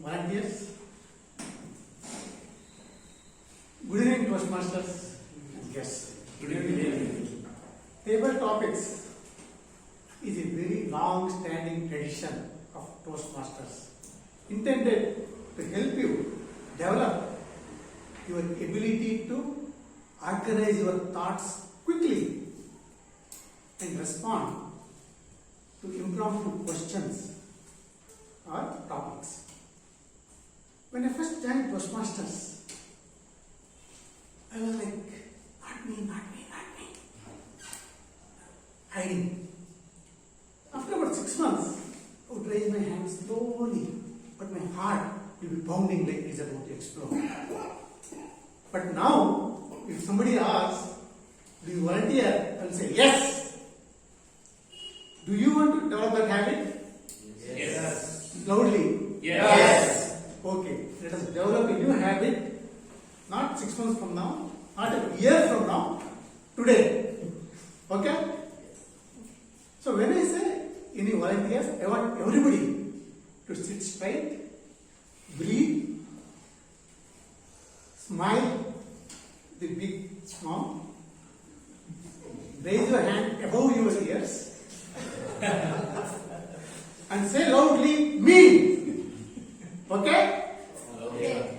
volunteers. Good evening, Toastmasters and guests. Good evening. Table topics is a very long-standing tradition of Toastmasters, intended to help you develop your ability to organize your thoughts quickly and respond to impromptu questions or topics. When I first joined Toastmasters, I was like, not me. Hiding. After about 6 months, I would raise my hand slowly, but my heart will be pounding like it's about to explode. But now, if somebody asks, do you volunteer? I will say, yes. Do you want to develop that habit? Yes. Loudly? Yes. Okay, let us develop a new habit, not 6 months from now, not a year from now, today. Okay? So when I say any volunteers, I want everybody to sit straight, breathe, smile with big smile, raise your hand above your ears, and say loudly, me. Okay? Okay.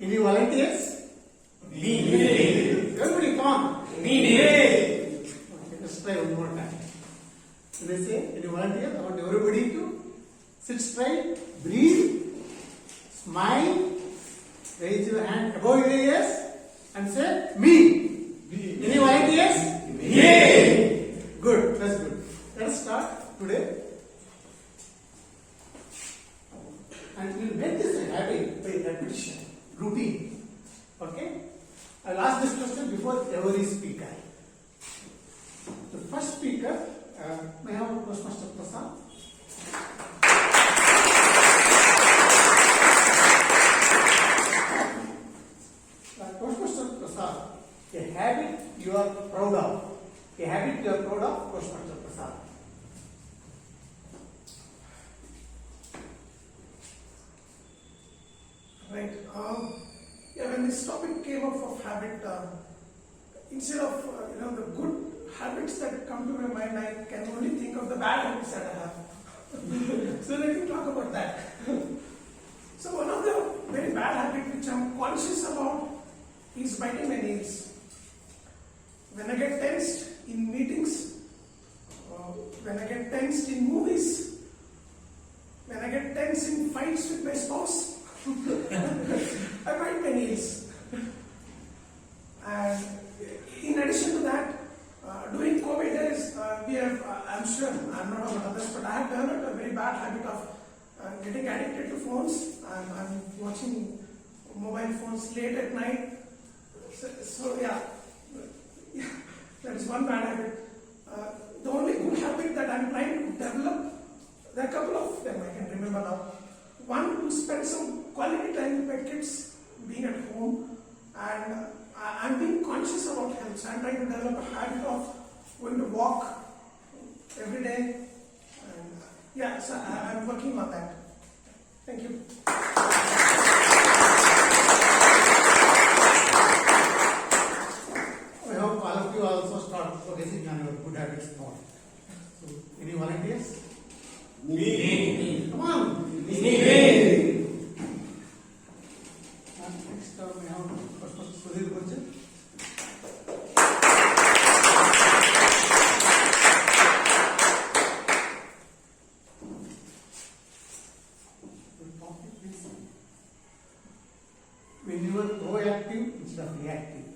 Any volunteers? Me. Everybody come on. Me. Okay, let's try one more time. When I say any volunteers, I want everybody to sit straight, breathe, smile, raise your hand above your ears, and say me. Any volunteers? Me. Good, that's good. Let us start today. And we will make this a habit by repetition, routine. Okay? I will ask this question before every speaker. The first speaker, may I have Toastmaster Prasad? Toastmaster Prasad, a habit you are proud of. A habit you are proud of, Toastmaster Prasad. Right. When this topic came up of habit, instead of the good habits that come to my mind, I can only think of the bad habits that I have. So let me talk about that. So one of the very bad habits which I'm conscious about is biting my nails. When I get tensed in meetings, when I get tensed in movies, when I get tense in fights with my spouse, I bite my nails. And in addition to that, during COVID days, we have, I'm sure, I'm not about others, but I have developed a very bad habit of getting addicted to phones. I'm watching mobile phones late at night. So that is one bad habit. The only good habit that I'm trying to develop, there are a couple of them I can remember now. One, to spend some quality time with my kids, being at home, and I'm being conscious about health. So I'm trying to develop a habit of going to walk every day. And so I'm working on that. Thank you. I hope all of you also start focusing on your good habits more. So, any volunteers? Me. Come on. Me. Next, we have Toastmaster Ganapathi. When you are proactive instead of reactive.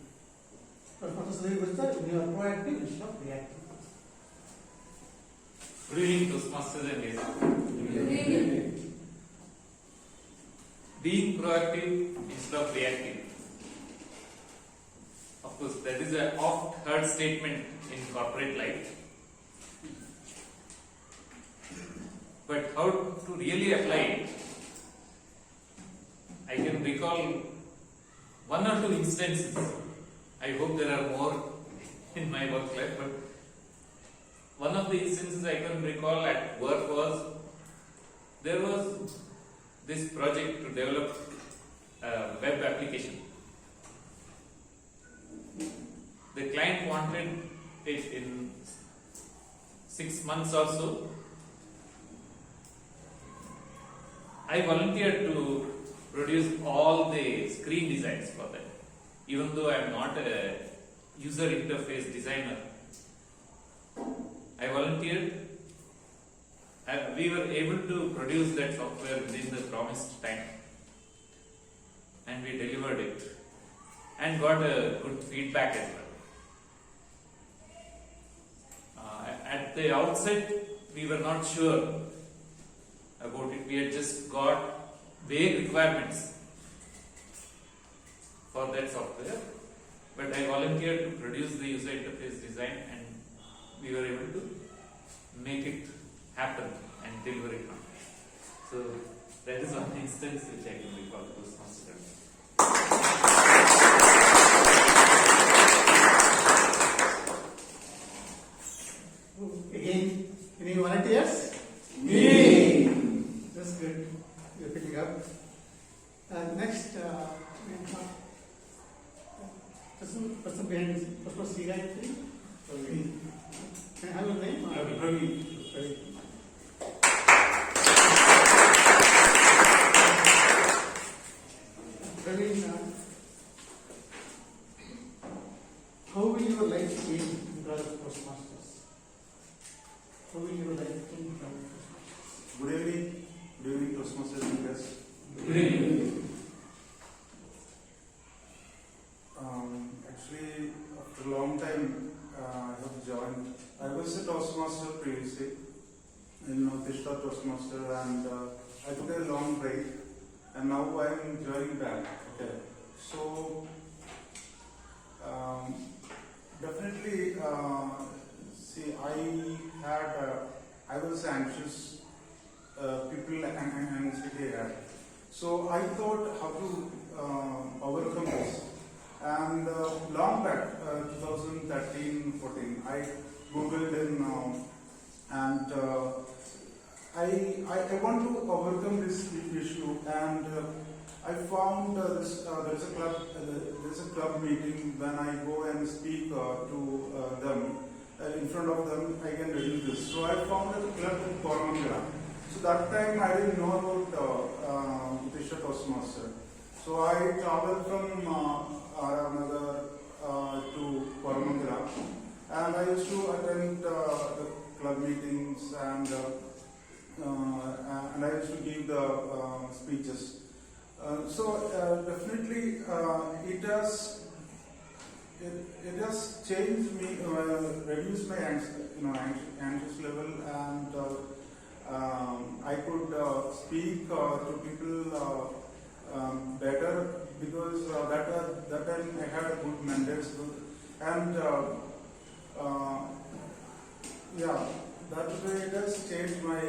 Toastmaster Ganapathi, when you are proactive instead of reactive. Good evening, Toastmasters and guests. Being proactive instead of reactive. Of course, that is an oft heard statement in corporate life. But how to really apply it? I can recall one or two instances. I hope there are more in my work life, but one of the instances I can recall at work was there this project to develop a web application. The client wanted it in 6 months or so. I volunteered to produce all the screen designs for that, even though I am not a user interface designer. I volunteered, and we were able to produce that software within the promised time, and we delivered it and got a good feedback as well. At the outset, we were not sure about it. We had just got vague requirements for that software, but I volunteered to produce the user interface design, and we were able to make it happen and deliver it on time. So that is one instance which I can recall to Toastmaster. Again, any volunteers? Me. That's good. You're picking up. Next, person behind this, first guy, please. Can I have your name? Ravi. Ravi, how will your life change because of Toastmasters? How will your life change because of Toastmasters? Good evening, Toastmasters and guests. Good evening. Actually, after a long time, I have joined. I was a Toastmaster previously in Utthistha Toastmasters, and I took a long break, and now I am joining back. Okay. So, definitely, see, I was anxious. People anxiety had. So I thought how to overcome this. And long back, 2013-14, I googled in and I want to overcome this issue, and I found there's a club meeting. When I go and speak to them in front of them, I can reduce this. So I found a club in Coromandel. So that time I didn't know about Utthistha Toastmasters. So I traveled from Aranagar to Coromandel, and I used to attend the club meetings, and I used to give the speeches. So definitely it has changed me, reduced my anxious level, and I could speak to people better, because that time I had a good mandate, and that way it has changed my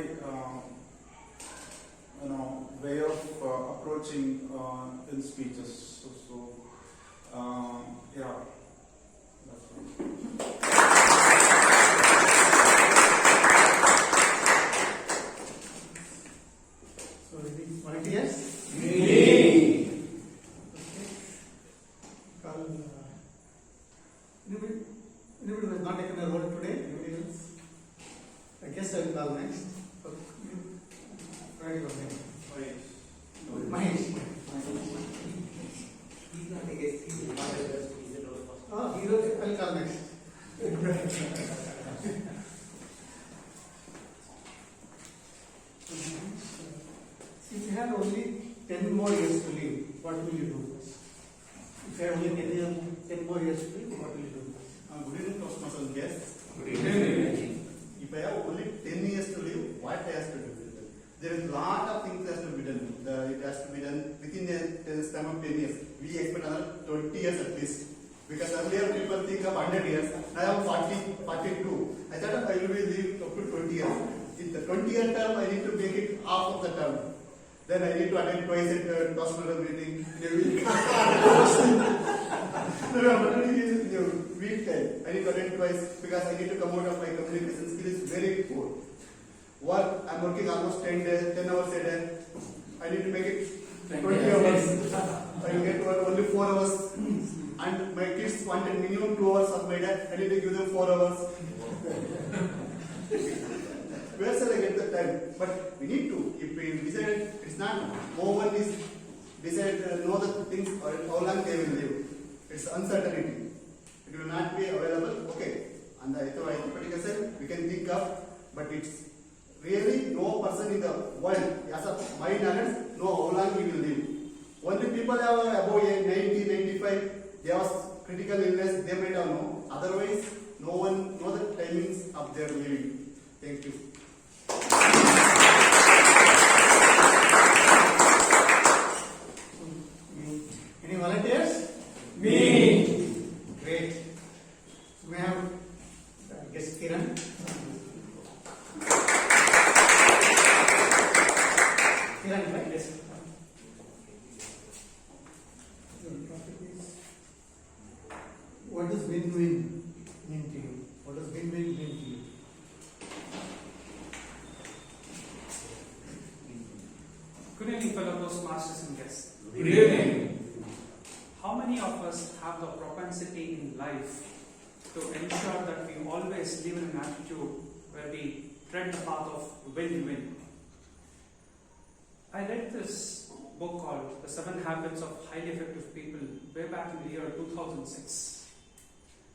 way of approaching in speeches. So that's it. So, any volunteers? Me. Okay. Call, anybody who has not taken a role today? Anybody else? I guess I will call next. Write your name. Mahesh. He's not a guest, he's not a guest, he's a Toastmaster. Oh, hero, I'll call next. If you had only 10 more years to live, what will you do first? If you had only 10 more years to live, what will you do first? Good evening, Toastmasters guests. Good evening. If I have only 10 years to live, what I have to do? There is a lot of things that has to be done. It has to be done within a span of 10 years. We expect another 20 years at least. Because earlier people think of 100 years. Now I am 42. I thought I will be living up to 20 years. In the 20-year term, I need to make it half of the term. Then I need to attend twice at the Toastmaster meeting in a week. Week time. I need to attend twice because I need to come out of my communication skill is very poor. I'm working almost 10 hours a day. I need to make it 20 hours. I will get only 4 hours. And my kids wanted minimum 2 hours of my day. I need to give them 4 hours. Where shall I get the time? But we need to. If we decide, it's not. No one is decided to know the things or how long they will live. It's uncertainty. It will not be available. Okay. On the hypothetical side, we can think of, but it's really no person in the world, as of my knowledge, know how long he will live. Only people have above 90, 95, they have critical illness, they might have know. Otherwise, no one know the timings of their living. Thank you. Any volunteers? Me. Great. So we have guest Kiran. Kiran, right? Yes. Your topic is, what does win-win mean to you? What does win-win mean to you? Good evening, fellow Toastmasters and guests. Good evening. How many of us have the propensity in life to ensure that we always live in an attitude where we tread the path of win-win? I read this book called The 7 Habits of Highly Effective People way back in the year 2006.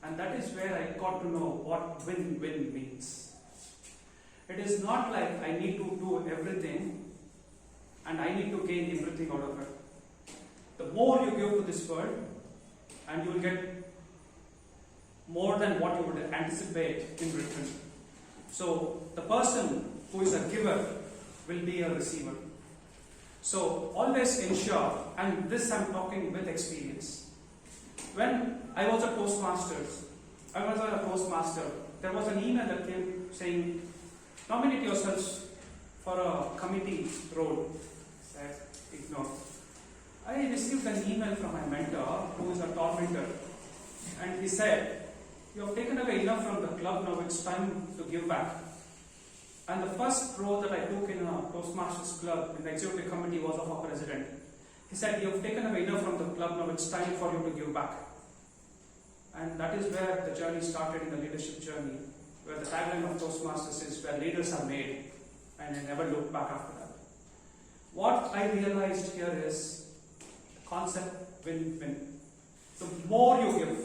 And that is where I got to know what win-win means. It is not like I need to do everything and I need to gain everything out of it. The more you give to this world, and you will get more than what you would anticipate in return. So the person who is a giver will be a receiver. So always ensure, and this I'm talking with experience. When I was a Toastmaster, there was an email that came saying, nominate yourselves for a committee role. I said, ignore. I received an email from my mentor, who is a tormentor, and he said, you have taken away enough from the club, now it's time to give back. And the first role that I took in a Toastmasters club in the executive committee was of our president. He said, you have taken away enough from the club, now it's time for you to give back. And that is where the journey started in the leadership journey, where the tagline of Toastmasters is where leaders are made, and I never looked back after that. What I realized here is the concept win-win. The more you give,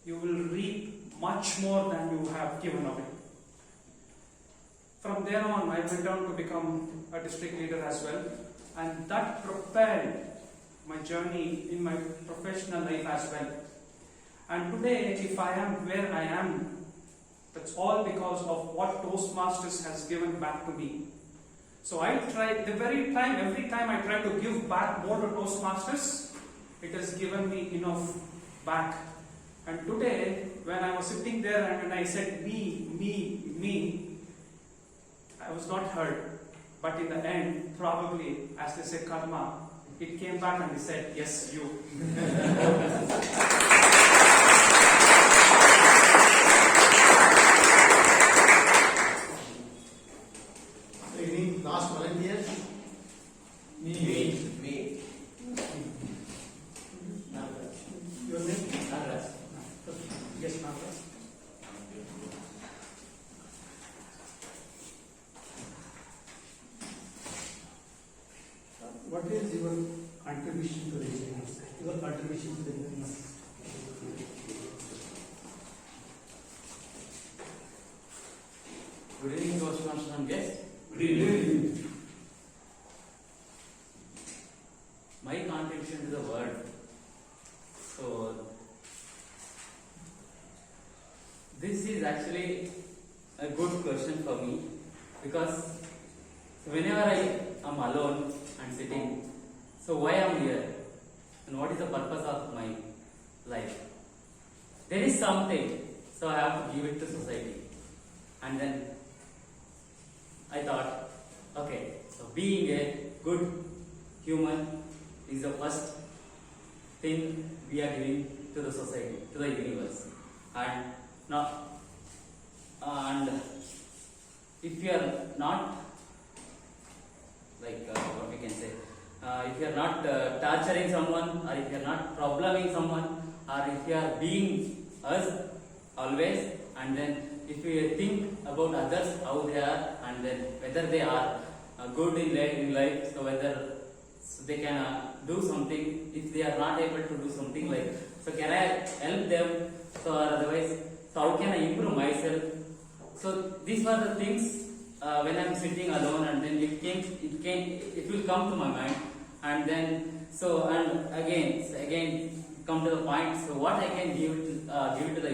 you will reap much more than you have given away. From there on, I went on to become a district leader as well, and that propelled my journey in my professional life as well. And today, if I am where I am, that's all because of what Toastmasters has given back to me. So I tried, every time I try to give back more to Toastmasters, it has given me enough back. And today, when I was sitting there and I said me, I was not heard. But in the end, probably, as they say karma, it came back and they said, yes, you. So any last volunteers? Me. Your name? Nagaraj. Yes, Nagaraj. What is your contribution to the universe? Your contribution to the universe? Good evening, Toastmasters and guests. Good evening. My contribution to the world. So, this is actually a good question for me because whenever I am alone and sitting, so why am I here and what is the purpose of my life? There is something, so I have to give it to society. And then I thought, okay, so being a good human is the first thing we are giving to the society, to the universe. And if you are not like what we can say. If you are not torturing someone, or if you are not probleming someone, or if you are being us always, and then if you think about others, how they are, and then whether they are good in life, so whether they can do something, if they are not able to do something, like, so can I help them, so or otherwise, so how can I improve myself? So these were the things when I am sitting alone, and then it will come to my mind, and then and again come to the point. So what I can give to the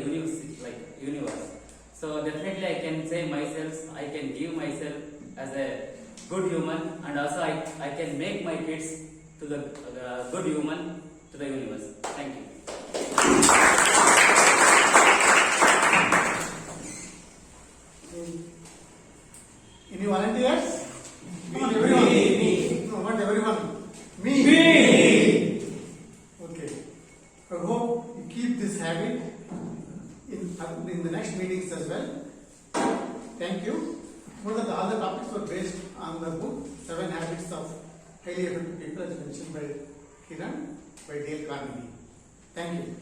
universe. So definitely I can say myself, I can give myself as a good human, and also I can make my kids to the good human to the universe. Thank you. Any volunteers? Come on, Me. everyone. Me. No, not everyone. Me. Me. Okay. I hope you keep this habit in the next meetings as well. Thank you. Note that all the topics were based on the book 7 Habits of Highly Effective People, as mentioned by Kiran, by Dale Carnegie. Thank you.